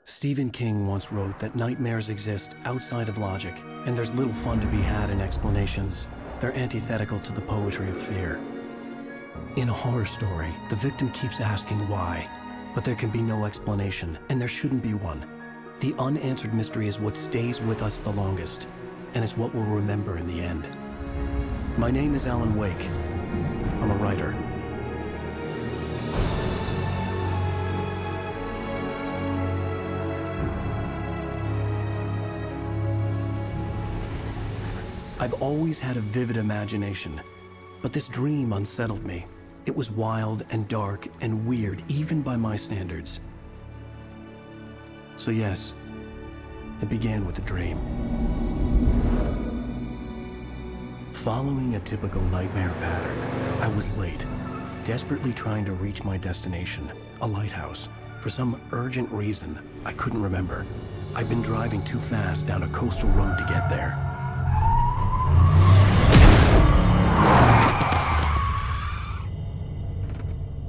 Stephen King once wrote that nightmares exist outside of logic, and there's little fun to be had in explanations. They're antithetical to the poetry of fear. In a horror story, the victim keeps asking why, but there can be no explanation, and there shouldn't be one. The unanswered mystery is what stays with us the longest, and it's what we'll remember in the end. My name is Alan Wake. I'm a writer. I've always had a vivid imagination, but this dream unsettled me. It was wild and dark and weird, even by my standards. So yes, it began with a dream. Following a typical nightmare pattern, I was late, desperately trying to reach my destination, a lighthouse. For some urgent reason, I couldn't remember. I'd been driving too fast down a coastal road to get there.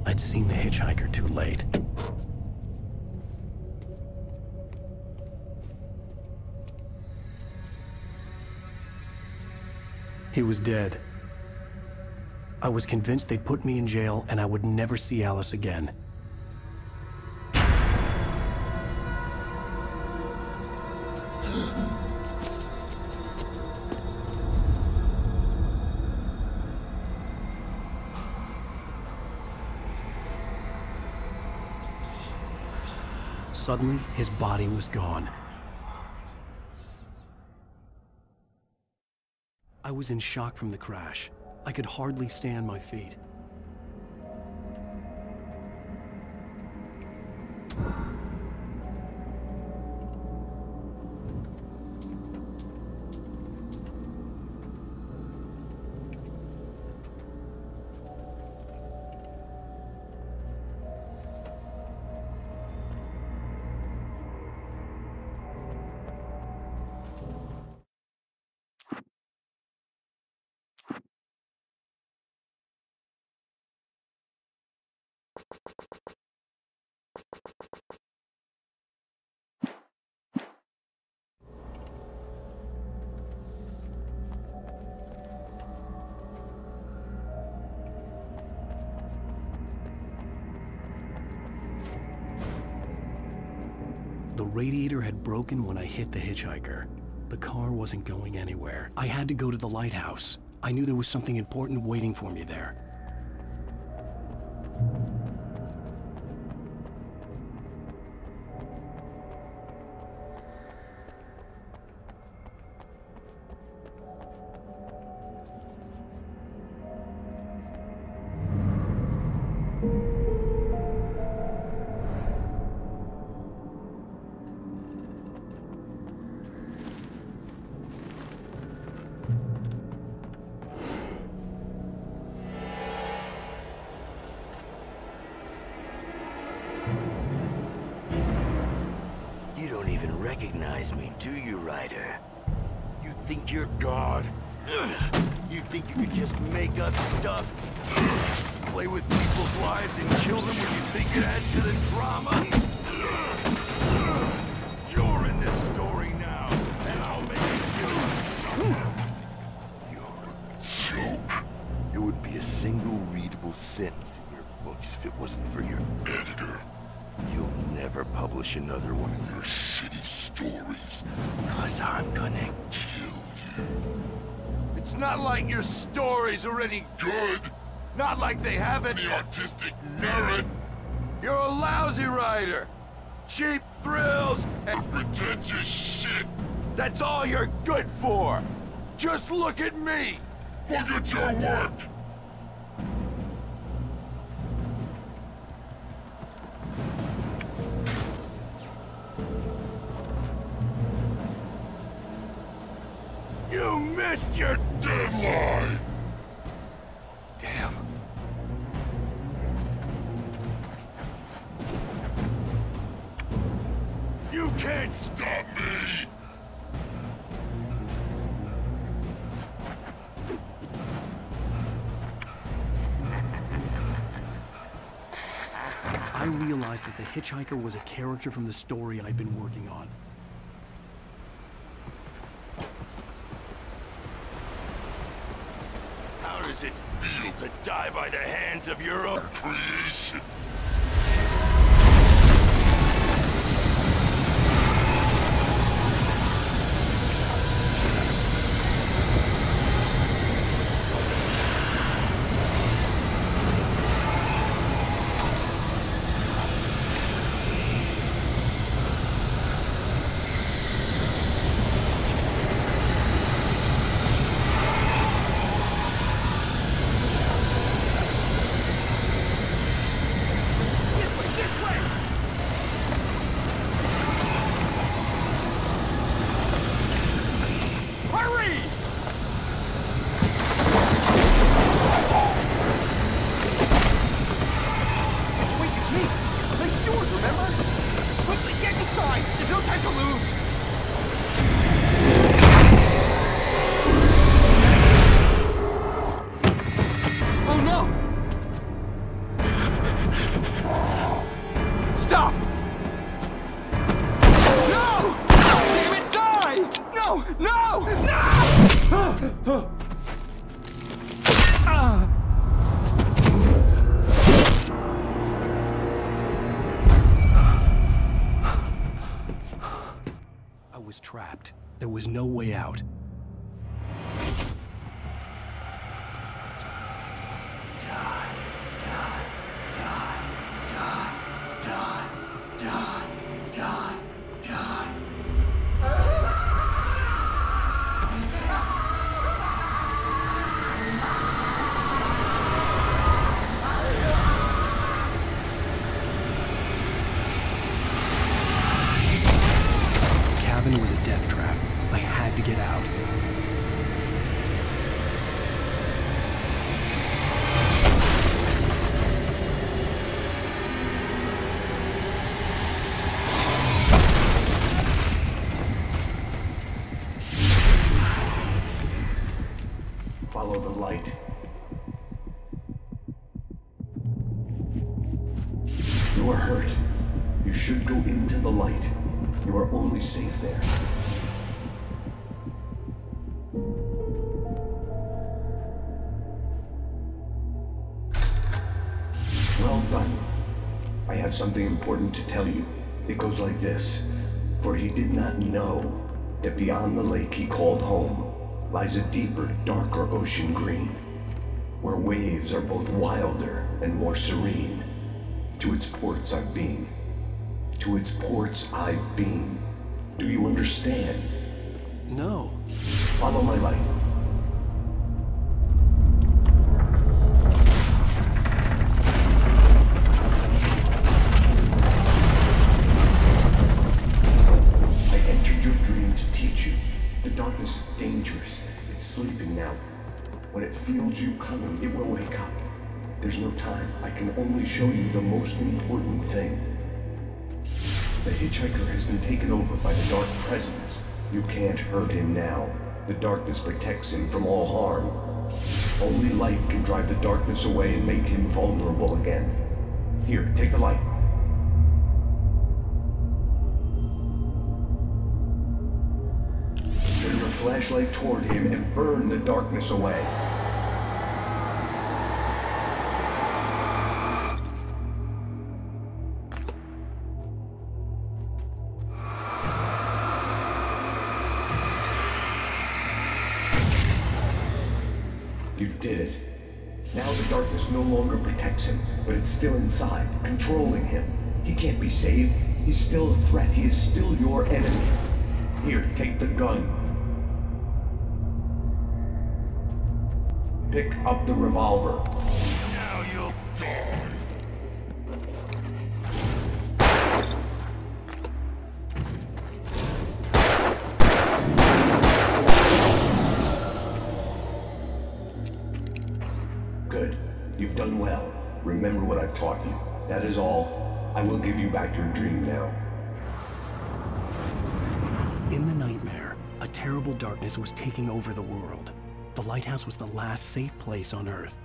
I'd seen the hitchhiker too late. He was dead. I was convinced they'd put me in jail and I would never see Alice again. Suddenly, his body was gone. I was in shock from the crash. I could hardly stay on my feet. The radiator had broken when I hit the hitchhiker. The car wasn't going anywhere. I had to go to the lighthouse. I knew there was something important waiting for me there. You don't even recognize me, do you, Ryder? You think you're God? You think you could just make up stuff? Play with people's lives and kill them when you think it adds to the drama? You're in this story now, and I'll make you suffer. You're a joke. There would be a single readable sentence in your books if it wasn't for your editor. You'll never publish another one of your shitty stories, 'cause I'm gonna kill you. It's not like your stories are any good. Not like they have any artistic merit. You're a lousy writer. Cheap thrills and pretentious shit. That's all you're good for. Just look at me. Look at your work. You missed your deadline! Damn. You can't stop me! I realized that the hitchhiker was a character from the story I'd been working on. How does it feel to die by the hands of your own creation? Stop! No! Damn it, die! No! No! No! I was trapped. There was no way out. The cabin was a death trap. I had to get out. Follow the light. You are hurt. You should go into the light. You are only safe there. Well done. I have something important to tell you. It goes like this. For he did not know that beyond the lake he called home lies a deeper, darker ocean green, where waves are both wilder and more serene. To its ports I've been. To its ports I've been. Do you understand? No. Follow my light. I entered your dream to teach you. The darkness is dangerous. It's sleeping now. When it feels you coming, it will wake up. There's no time. I can only show you the most important thing. The hitchhiker has been taken over by the dark presence. You can't hurt him now. The darkness protects him from all harm. Only light can drive the darkness away and make him vulnerable again. Here, take the light. Turn your flashlight toward him and burn the darkness away. You did it. Now the darkness no longer protects him, but it's still inside, controlling him. He can't be saved. He's still a threat. He is still your enemy. Here, take the gun. Pick up the revolver. Now you'll die. Good. You've done well. Remember what I've taught you. That is all. I will give you back your dream now. In the nightmare, a terrible darkness was taking over the world. The lighthouse was the last safe place on Earth.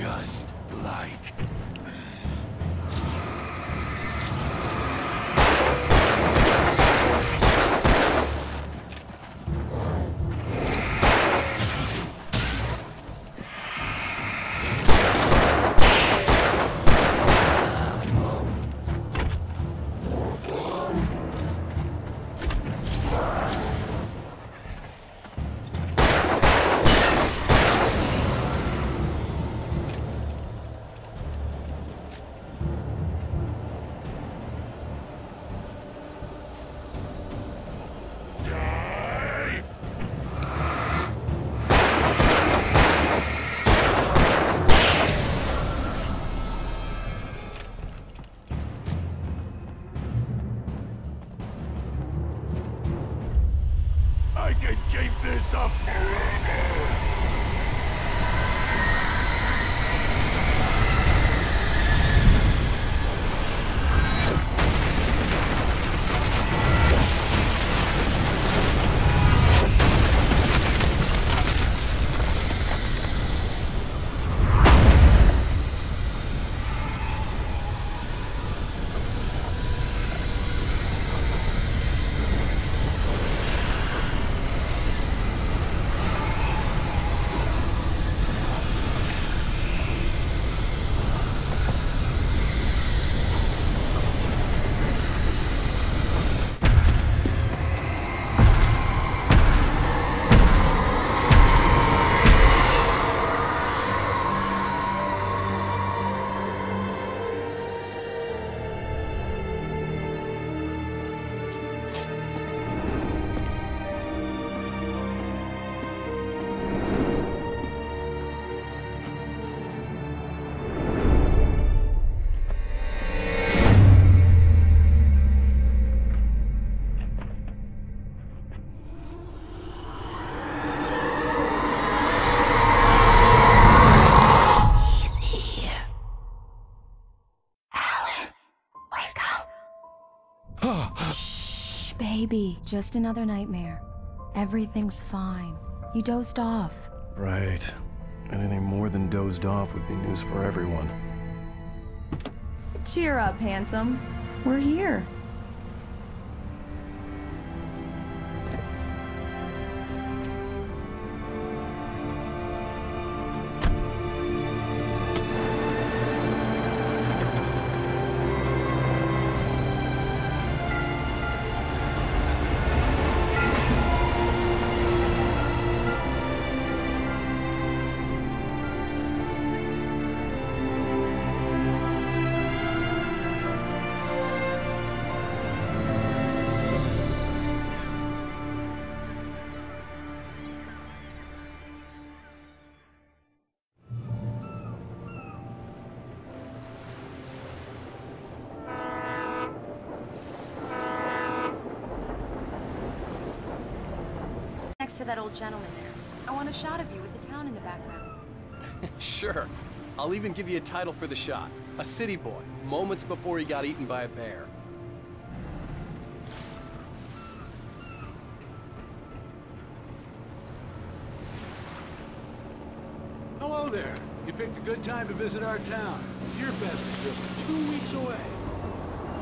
just like I can keep this up forever! Shh, baby. Just another nightmare. Everything's fine. You dozed off. Right. Anything more than dozed off would be news for everyone. Cheer up, handsome. We're here. Next to that old gentleman there. I want a shot of you with the town in the background. Sure. I'll even give you a title for the shot. A city boy, moments before he got eaten by a bear. Hello there. You picked a good time to visit our town. Deerfest is just 2 weeks away.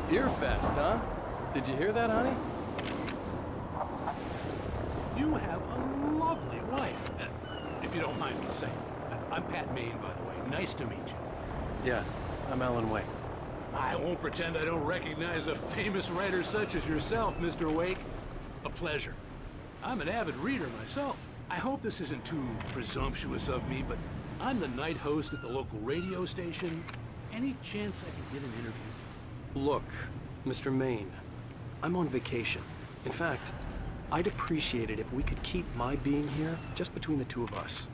Deerfest, huh? Did you hear that, honey? You have a lovely wife. If you don't mind me saying. I'm Pat Maine, by the way. Nice to meet you. Yeah, I'm Alan Wake. I won't pretend I don't recognize a famous writer such as yourself, Mr. Wake. A pleasure. I'm an avid reader myself. I hope this isn't too presumptuous of me, but I'm the night host at the local radio station. Any chance I could get an interview? Look, Mr. Maine, I'm on vacation. In fact, I'd appreciate it if we could keep my being here just between the two of us.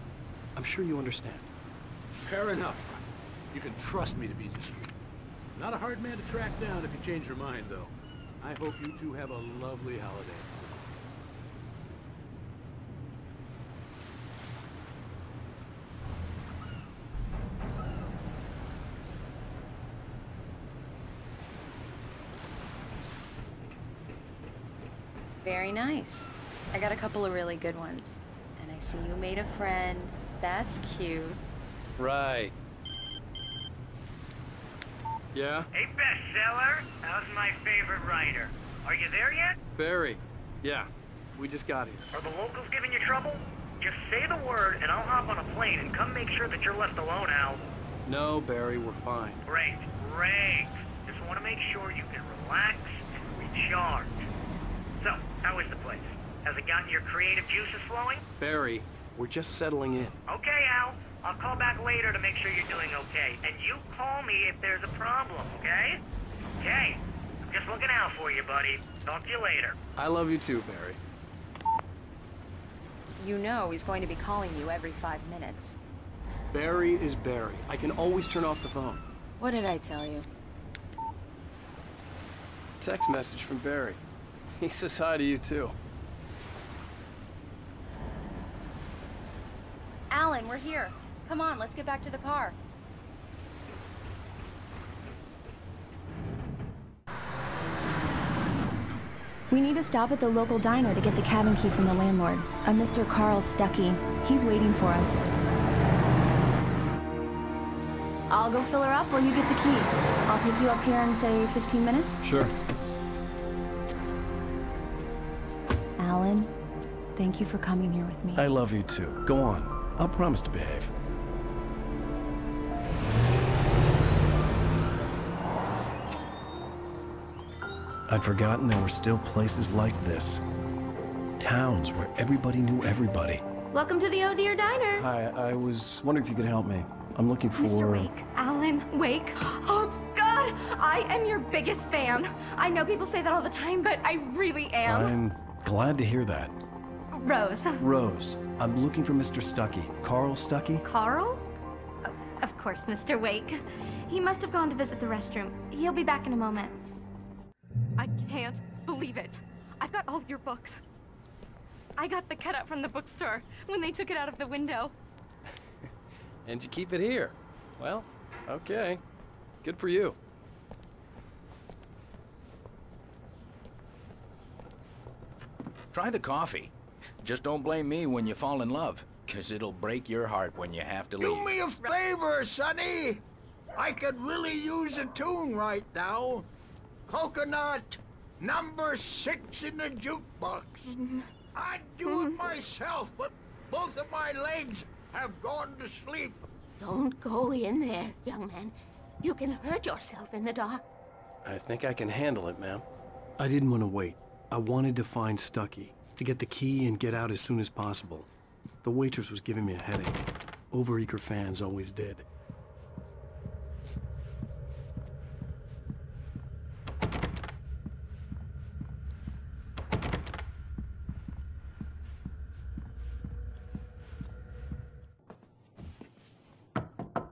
I'm sure you understand. Fair enough. You can trust me to be discreet. Not a hard man to track down if you change your mind, though. I hope you two have a lovely holiday. Very nice. I got a couple of really good ones. And I see you made a friend. That's cute. Right. Yeah? Hey, bestseller. How's my favorite writer? Are you there yet? Barry. Yeah. We just got here. Are the locals giving you trouble? Just say the word and I'll hop on a plane and come make sure that you're left alone, Al. No, Barry, we're fine. Great, great. Just want to make sure you can relax and recharge. So, how is the place? Has it gotten your creative juices flowing? Barry, we're just settling in. Okay, Al. I'll call back later to make sure you're doing okay. And you call me if there's a problem, okay? Okay. I'm just looking out for you, buddy. Talk to you later. I love you too, Barry. You know he's going to be calling you every 5 minutes. Barry is Barry. I can always turn off the phone. What did I tell you? Text message from Barry. He says hi to you too. Alan, we're here. Come on, let's get back to the car. We need to stop at the local diner to get the cabin key from the landlord, a Mr. Carl Stuckey. He's waiting for us. I'll go fill her up while you get the key. I'll pick you up here in, say, 15 minutes? Sure. Alan, thank you for coming here with me. I love you too. Go on. I'll promise to behave. I'd forgotten there were still places like this. Towns where everybody knew everybody. Welcome to the Oh Dear Diner. Hi, I was wondering if you could help me. I'm looking for... Mr. Wake. Alan Wake. Oh, God! I am your biggest fan. I know people say that all the time, but I really am. I'm glad to hear that. Rose. Rose, I'm looking for Mr. Stuckey. Carl Stuckey? Carl? Oh, of course, Mr. Wake. He must have gone to visit the restroom. He'll be back in a moment. I can't believe it. I've got all your books. I got the cutout from the bookstore when they took it out of the window. And you keep it here. Well, okay. Good for you. Try the coffee. Just don't blame me when you fall in love, 'cause it'll break your heart when you have to leave. Do me a favor, Sonny. I could really use a tune right now. Coconut, number 6 in the jukebox. I'd do it myself, but both of my legs have gone to sleep. Don't go in there, young man. You can hurt yourself in the dark. I think I can handle it, ma'am. I didn't want to wait. I wanted to find Stuckey, to get the key and get out as soon as possible. The waitress was giving me a headache. Overeager fans always did.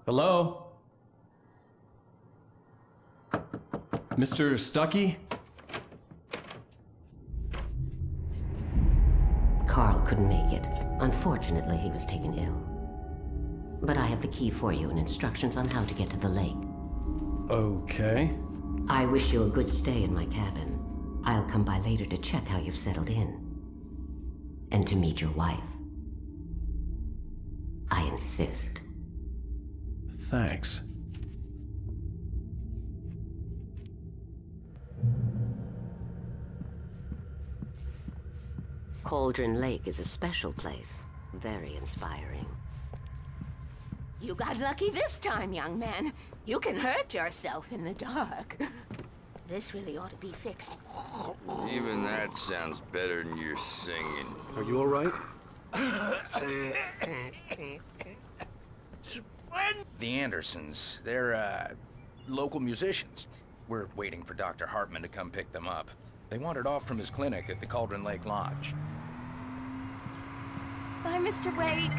Hello? Mr. Stuckey? Carl couldn't make it. Unfortunately, he was taken ill. But I have the key for you and instructions on how to get to the lake. Okay. I wish you a good stay in my cabin. I'll come by later to check how you've settled in. And to meet your wife. I insist. Thanks. Cauldron Lake is a special place. Very inspiring. You got lucky this time, young man. You can hurt yourself in the dark. This really ought to be fixed. Even that sounds better than your singing. Are you all right? The Andersons, they're, local musicians. We're waiting for Dr. Hartman to come pick them up. They wandered off from his clinic at the Cauldron Lake Lodge. Bye, Mr. Wake.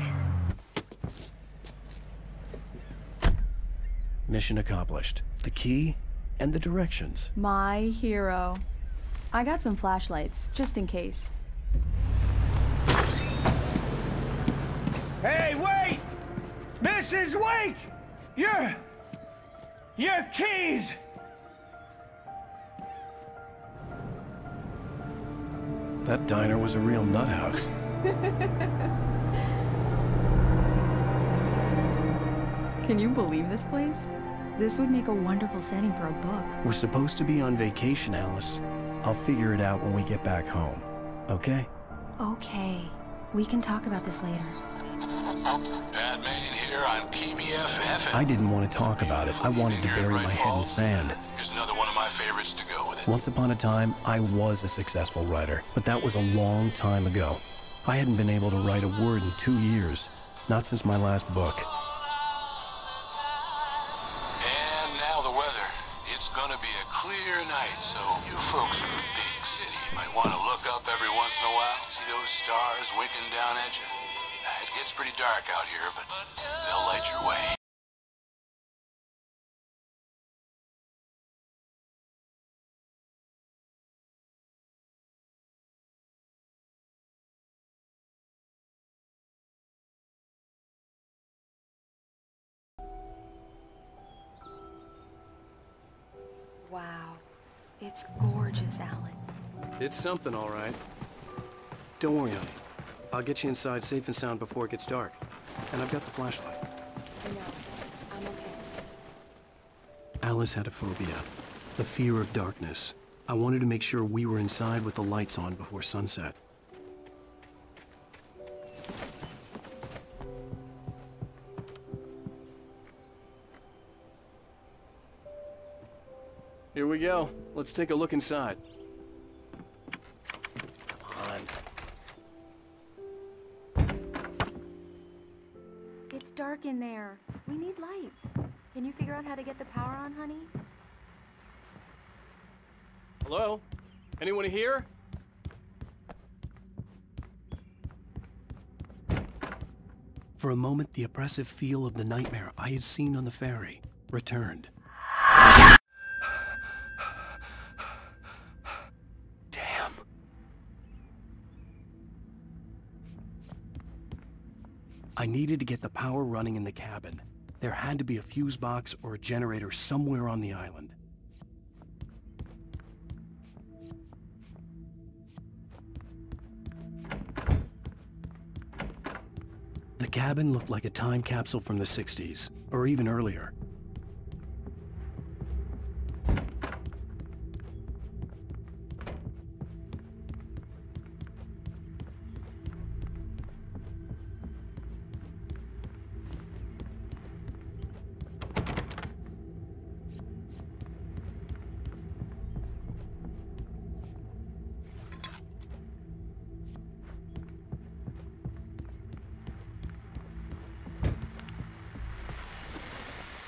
Mission accomplished. The key and the directions. My hero. I got some flashlights, just in case. Hey, wait! Mrs. Wake! Your keys! That diner was a real nut house. Can you believe this place? This would make a wonderful setting for a book. We're supposed to be on vacation, Alice. I'll figure it out when we get back home, okay? Okay. We can talk about this later. Bad man here on PBFF. I didn't want to talk about it. I wanted to bury my head in sand. Here's another one of my favorites to go with it. Once upon a time, I was a successful writer, but that was a long time ago. I hadn't been able to write a word in 2 years, not since my last book. And now the weather. It's gonna be a clear night, so you folks in the big city might want to look up every once in a while. See those stars winking down at you? It gets pretty dark out here, but they'll light your way. Wow. It's gorgeous, Alan. It's something, all right. Don't worry, honey. I'll get you inside safe and sound before it gets dark. And I've got the flashlight. I know. I'm okay. Alice had a phobia, the fear of darkness. I wanted to make sure we were inside with the lights on before sunset. Here we go. Let's take a look inside. Come on. It's dark in there. We need lights. Can you figure out how to get the power on, honey? Hello? Anyone here? For a moment, the oppressive feel of the nightmare I had seen on the ferry returned. Damn. I needed to get the power running in the cabin. There had to be a fuse box or a generator somewhere on the island. The cabin looked like a time capsule from the 60s, or even earlier.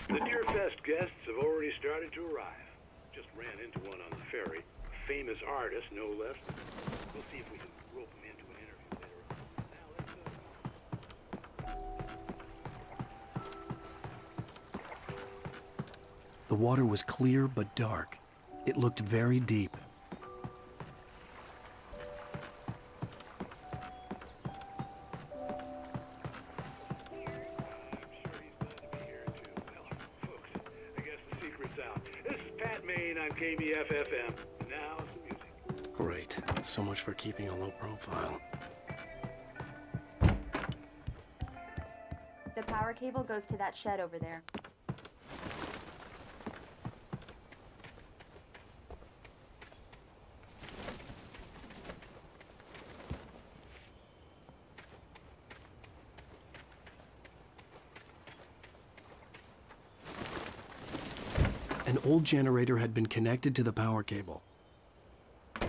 The Deerfest guests have already started to arrive. Just ran into one on the ferry. A famous artist, no less. We'll see if we can rope him into an interview later on. The water was clear but dark. It looked very deep. KBFFM. Now the music. Great. So much for keeping a low profile. The power cable goes to that shed over there. An old generator had been connected to the power cable. The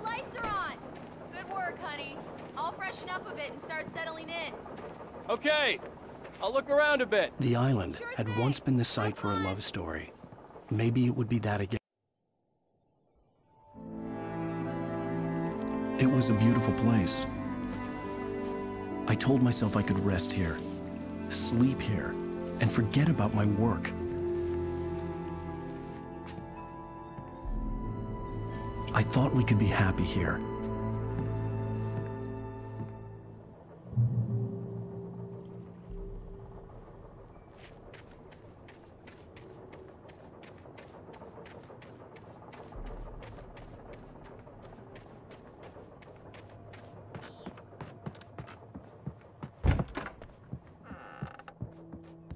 lights are on! Good work, honey. I'll freshen up a bit and start settling in. Okay, I'll look around a bit. The island had once been the site for a love story. Maybe it would be that again. It was a beautiful place. I told myself I could rest here, sleep here, and forget about my work. I thought we could be happy here.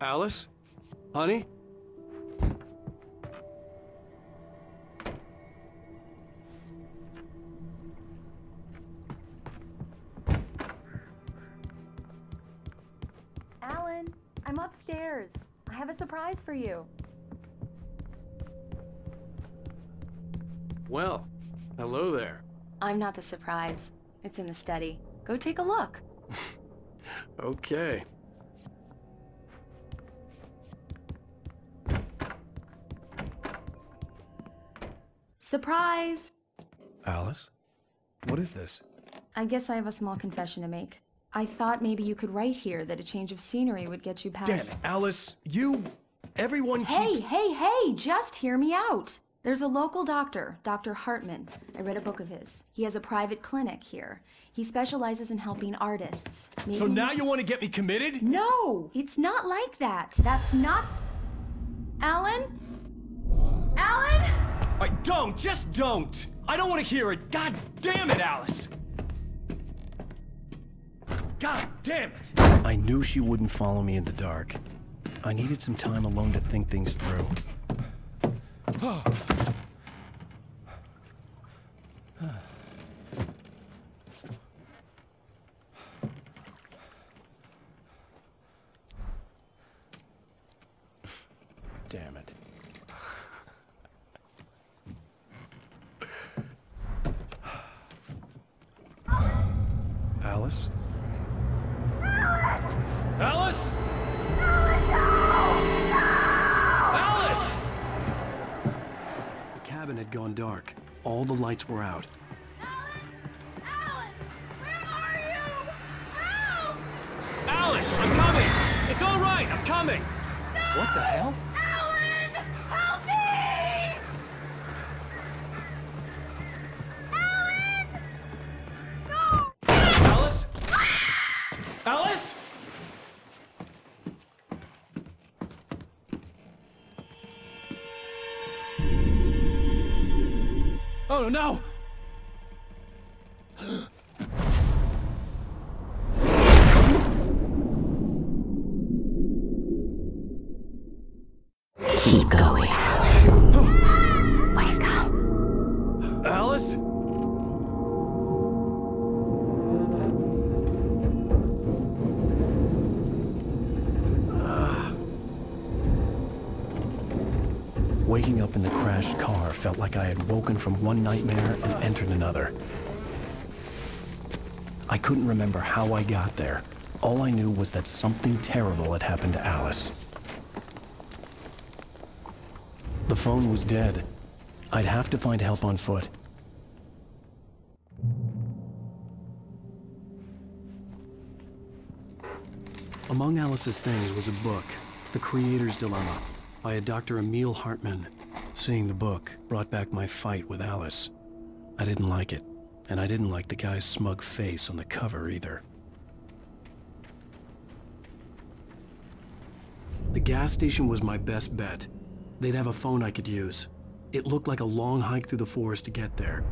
Alice? Honey? Alan, I'm upstairs. I have a surprise for you. Well, hello there. I'm not the surprise. It's in the study. Go take a look. Okay. Surprise! Alice? What is this? I guess I have a small confession to make. I thought maybe you could write here that a change of scenery would get you past— Damn it, Alice, everyone Hey, hey, just hear me out! There's a local doctor, Dr. Hartman. I read a book of his. He has a private clinic here. He specializes in helping artists. Maybe... So now you want to get me committed? No, it's not like that. That's not... Alan? Alan? Just don't! I don't want to hear it! God damn it, Alice! God damn it! I knew she wouldn't follow me in the dark. I needed some time alone to think things through. Damn it. Alice? Alice? Alice! The cabin had gone dark. All the lights were out. Alan! Where are you? Help! Alice, I'm coming! It's all right, I'm coming! No! What the hell? Alan! Help me! Alan! No! Alice? Alice? Oh no! Keep going. Wake up. Alice? Waking up in the crashed car felt like I had woken from one nightmare and entered another. I couldn't remember how I got there. All I knew was that something terrible had happened to Alice. The phone was dead. I'd have to find help on foot. Among Alice's things was a book, The Creator's Dilemma, by a Dr. Emil Hartman. Seeing the book brought back my fight with Alice. I didn't like it, and I didn't like the guy's smug face on the cover either. The gas station was my best bet. They'd have a phone I could use. It looked like a long hike through the forest to get there.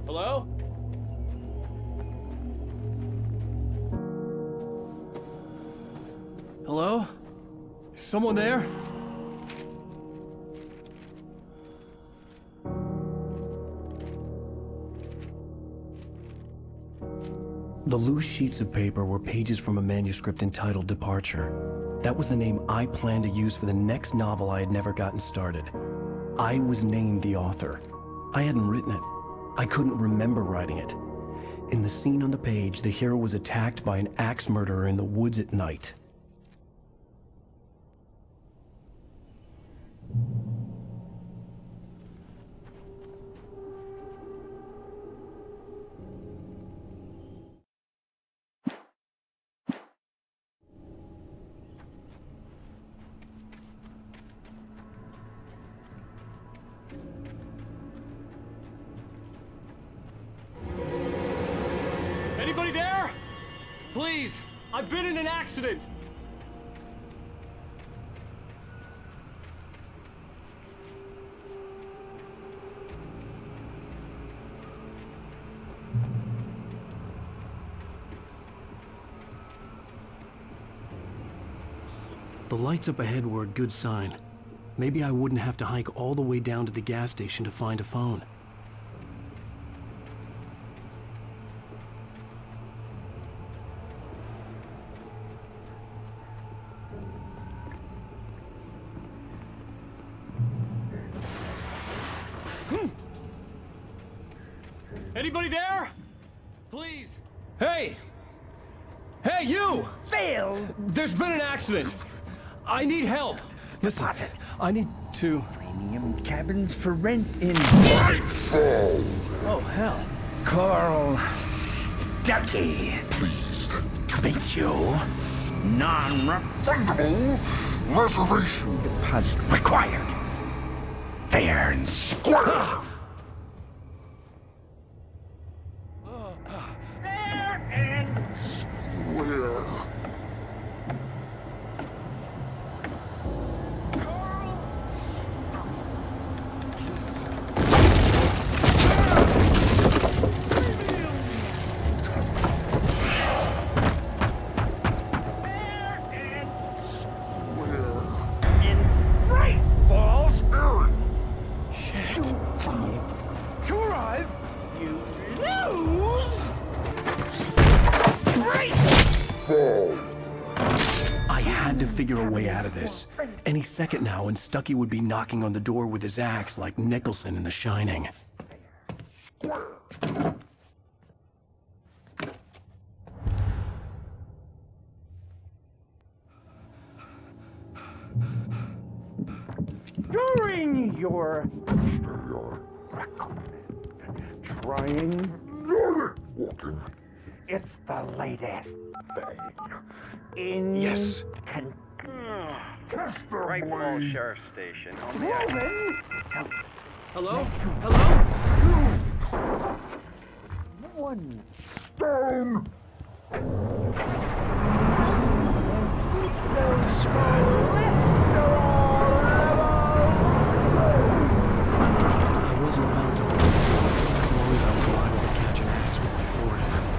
Hello? Hello? Is someone there? The loose sheets of paper were pages from a manuscript entitled Departure. That was the name I planned to use for the next novel I had never gotten started. I was named the author. I hadn't written it. I couldn't remember writing it. In the scene on the page, the hero was attacked by an axe murderer in the woods at night. Anybody there? Please, I've been in an accident. The lights up ahead were a good sign. Maybe I wouldn't have to hike all the way down to the gas station to find a phone. Anybody there? Please. Hey! Hey, you! Phil! There's been an accident. I need help. Listen, I need to... Premium cabins for rent in... Nightfall! Oh, hell. Carl Stuckey. Please. Beat you. Non-refundable Reservation deposit required. Fair and square. Fair and Square. I had to figure a way out of this. Any second now, and Stuckey would be knocking on the door with his axe like Nicholson in The Shining. During your trying Walking. it's the latest thing in Yes. Right below Sheriff's Station. On the exit. Hello? Hello? One Down! I wasn't about to open the door, as long as I was liable to catch an axe with my forehead.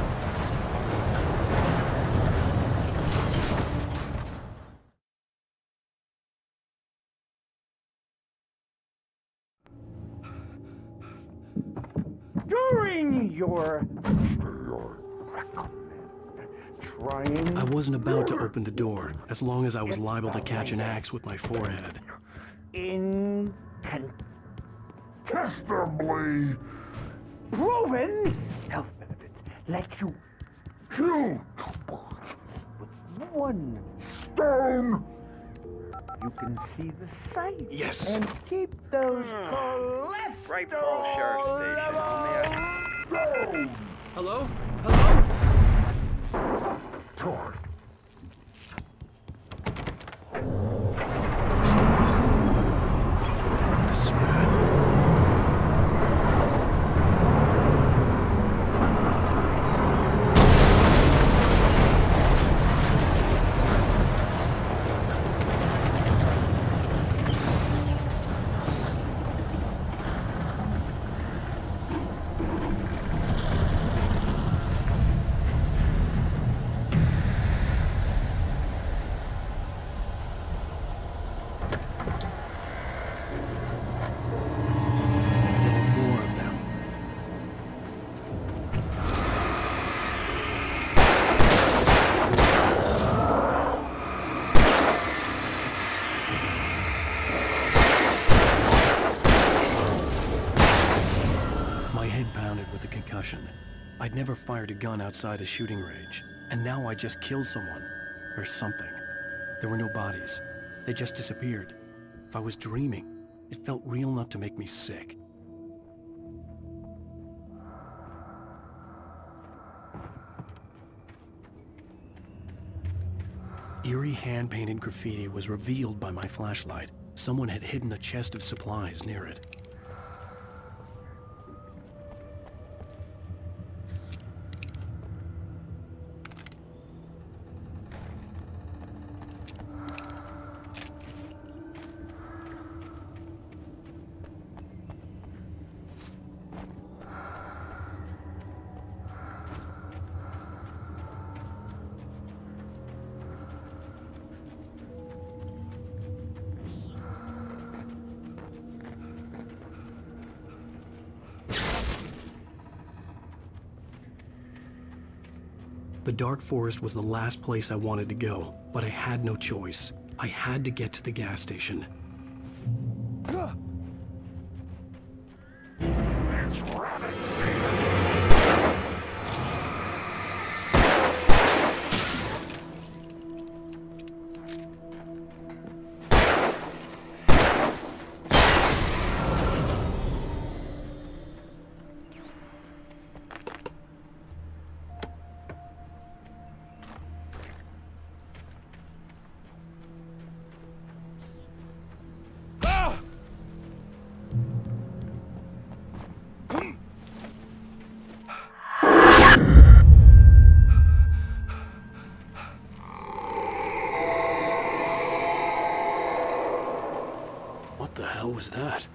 during your trying I wasn't about to open the door, as long as I was liable to catch an axe with my forehead. Testably proven health benefits let you kill with one stone. you can see the sight Yes. and keep those cholesterol Right below Sheriff's Station. On the exit. Stone. Hello? Hello? Torque. The spat. With a concussion. I'd never fired a gun outside a shooting range, and now I just killed someone. Or something. There were no bodies. They just disappeared. If I was dreaming, it felt real enough to make me sick. Eerie hand-painted graffiti was revealed by my flashlight. Someone had hidden a chest of supplies near it. The dark forest was the last place I wanted to go, but I had no choice. I had to get to the gas station. It's rabbit season! What the hell was that?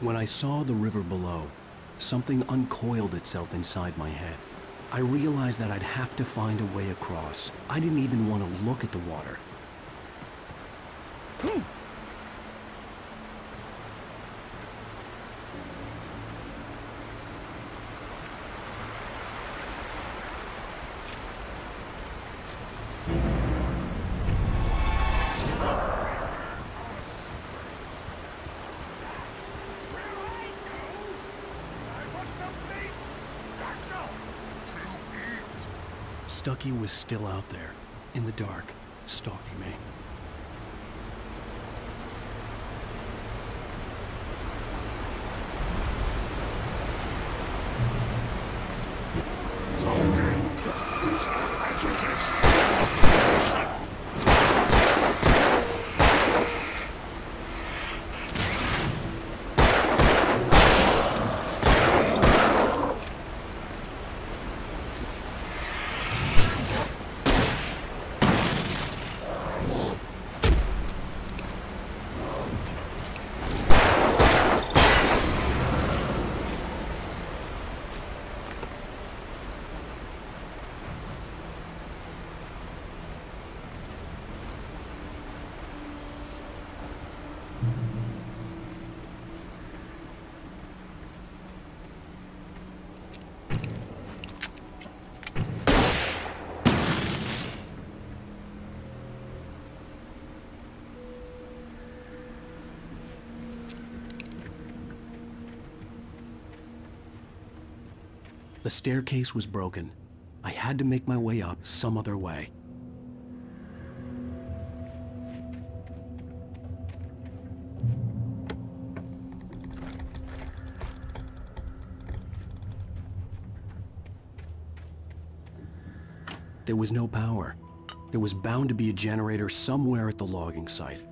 When I saw the river below, something uncoiled itself inside my head. I realized that I'd have to find a way across. I didn't even want to look at the water. Stucky was still out there, in the dark, stalking me. The staircase was broken. I had to make my way up some other way. There was no power. There was bound to be a generator somewhere at the logging site.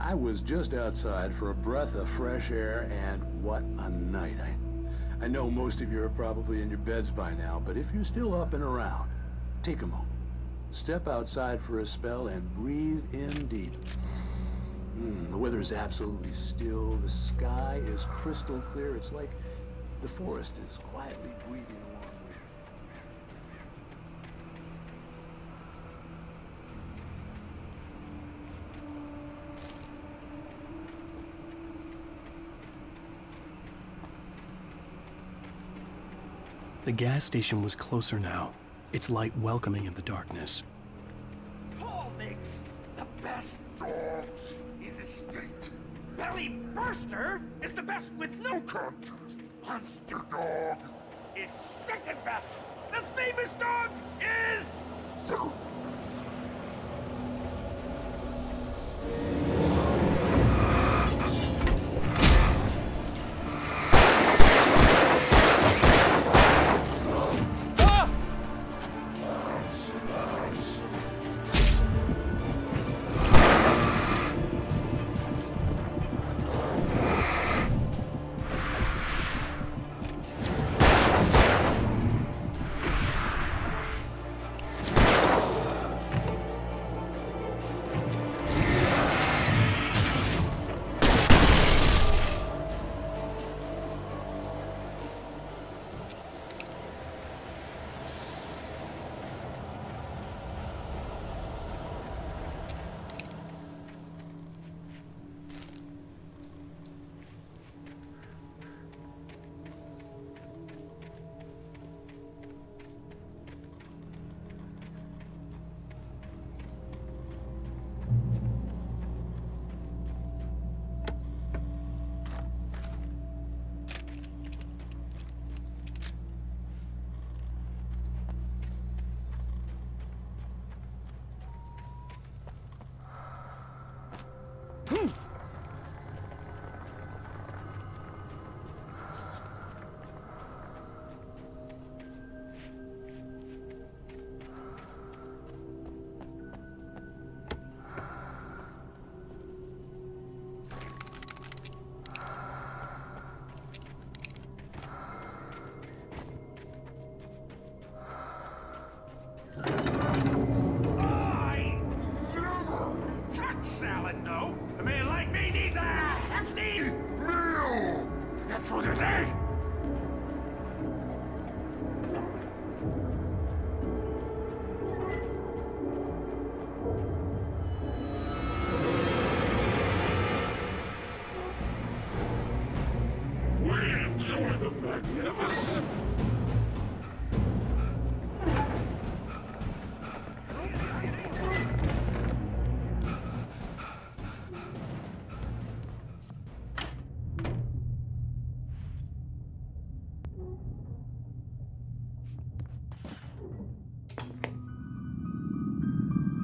I was just outside for a breath of fresh air, and what a night. I know most of you are probably in your beds by now, but if you're still up and around, take a moment. Step outside for a spell and breathe in deep. The weather is absolutely still. The sky is crystal clear. It's like the forest is quietly breathing along with you. The gas station was closer now, its light welcoming in the darkness. Paul makes the best dogs in the state. Belly Burster is the best with no contest. Monster Dog is second best. The famous dog is...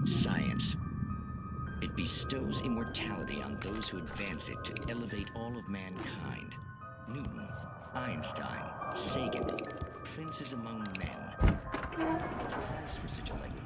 Science. It bestows immortality on those who advance it to elevate all of mankind. Newton, Einstein, Sagan, princes among men. But the price for such a legacy.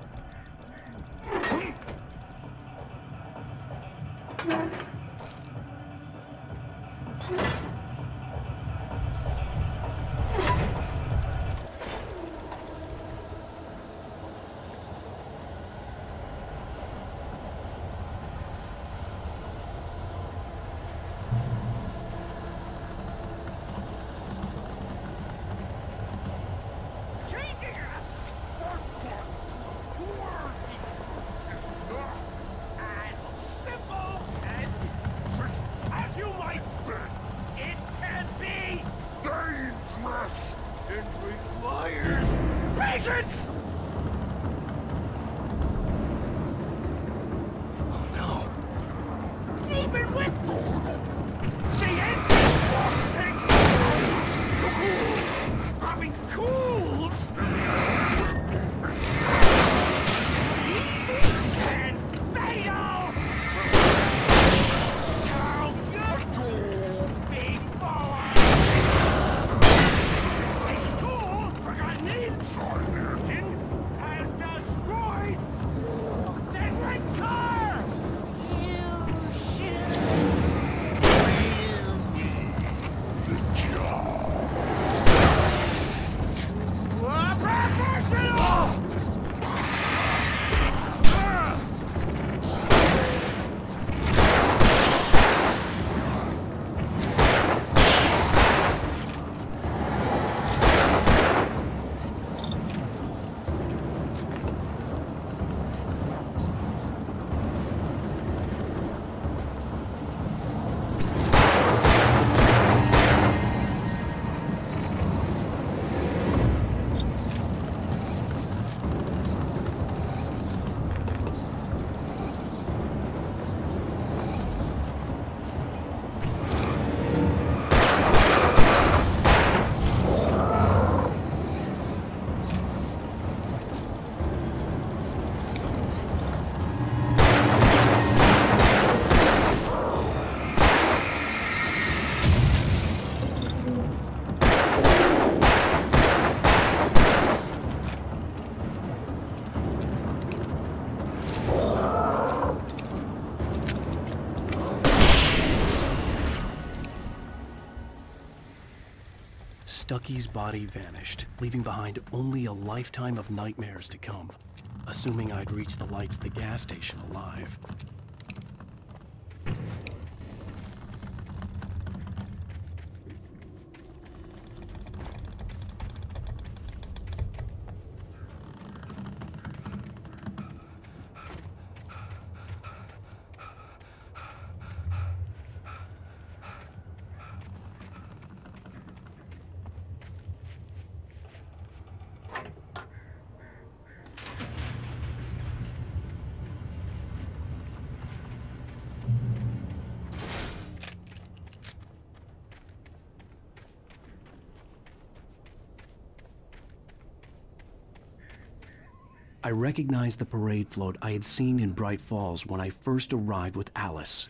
Stucky's body vanished, leaving behind only a lifetime of nightmares to come. Assuming I'd reach the lights at the gas station alive. I recognized the parade float I had seen in Bright Falls when I first arrived with Alice.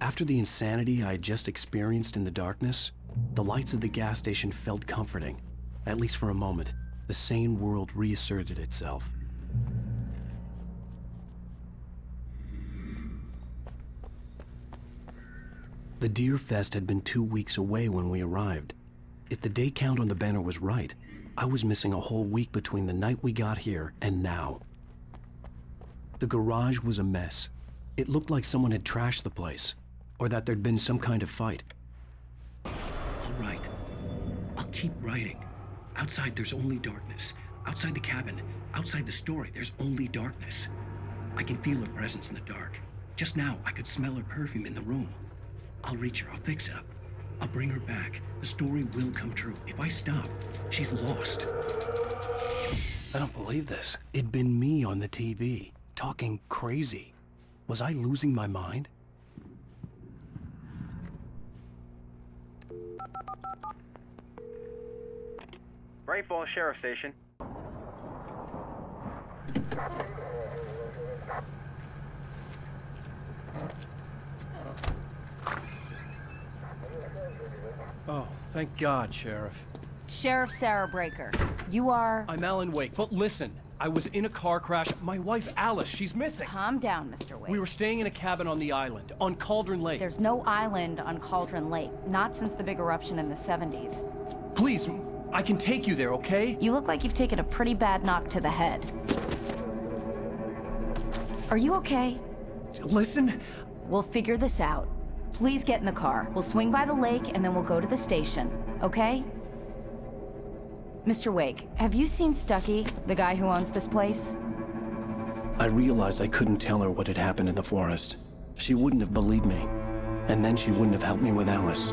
After the insanity I had just experienced in the darkness, the lights of the gas station felt comforting. At least for a moment, the sane world reasserted itself. The Deer Fest had been 2 weeks away when we arrived. If the day count on the banner was right, I was missing a whole week between the night we got here and now. The garage was a mess. It looked like someone had trashed the place, or that there'd been some kind of fight. All right. I'll keep writing. Outside, there's only darkness. Outside the cabin, outside the story, there's only darkness. I can feel her presence in the dark. Just now, I could smell her perfume in the room. I'll reach her. I'll fix it up. I'll bring her back. The story will come true. If I stop, she's lost. I don't believe this. It'd been me on the TV, talking crazy. Was I losing my mind? Bright Falls Sheriff Station. Oh, thank God, Sheriff. Sheriff Sarah Breaker. You are... I'm Alan Wake, but listen. I was in a car crash. My wife, Alice, she's missing. Calm down, Mr. Wake. We were staying in a cabin on the island, on Cauldron Lake. There's no island on Cauldron Lake. Not since the big eruption in the 70s. Please, I can take you there, okay? You look like you've taken a pretty bad knock to the head. Are you okay? Listen. We'll figure this out. Please get in the car. We'll swing by the lake and then we'll go to the station, okay? Mr. Wake, have you seen Stucky, the guy who owns this place? I realized I couldn't tell her what had happened in the forest. She wouldn't have believed me. And then she wouldn't have helped me with Alice.